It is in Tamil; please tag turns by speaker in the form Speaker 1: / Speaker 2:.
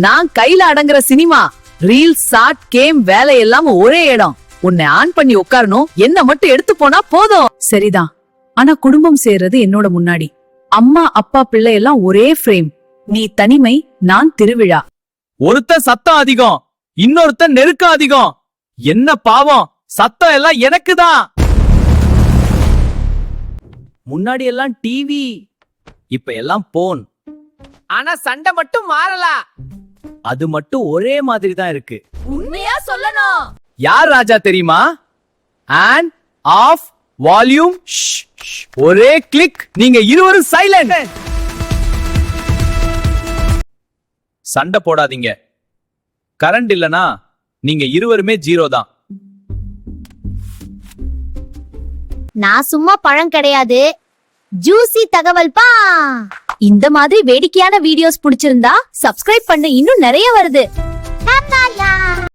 Speaker 1: நான் கையில அடங்குற சினிமா, ரீல், ஷார்ட், கேம் வேலையெல்லாம் ஒரே இடம். உன்னை ஆன் பண்ணி உட்காரணும், என்ன மட்டும் எடுத்து போனா போதும். சரிதான், ஆனா குடும்பம் சேர்றது என்னோட முன்னாடி. அம்மா அப்பா பிள்ளை எல்லாம் ஒரே ஃப்ரேம். நீ தனிமை, நான் திருவிழா.
Speaker 2: ஒருத்த சத்தம் அதிகம், இன்னொருத்த நெருக்கம் அதிகம். என்ன பாவம், சத்தம் எல்லாம் எனக்கு தான். முன்னாடி எல்லாம் டிவி, இப்ப எல்லாம் போன். ஆனா சண்டை மட்டும் மாறல, அது மட்டும் ஒரே மாதிரி தான் இருக்கு.
Speaker 1: உண்மையா சொல்லணும்,
Speaker 2: யார் ராஜா தெரியுமா? ஆன் ஆஃப் வால்யூம், ஒரே கிளிக், நீங்க இருவரும் சைலண்ட். சண்டை போடாதீங்க, கரண்ட் இல்லனா நீங்க இருவருமே ஜீரோ தான்.
Speaker 3: நான் சும்மா பழம் கிடையாது, ஜூசி தகவல் பா. இந்த மாதிரி வேடிக்கையான வீடியோஸ் பிடிச்சிருந்தா சப்ஸ்கிரைப் பண்ண, இன்னும் நிறைய வருது.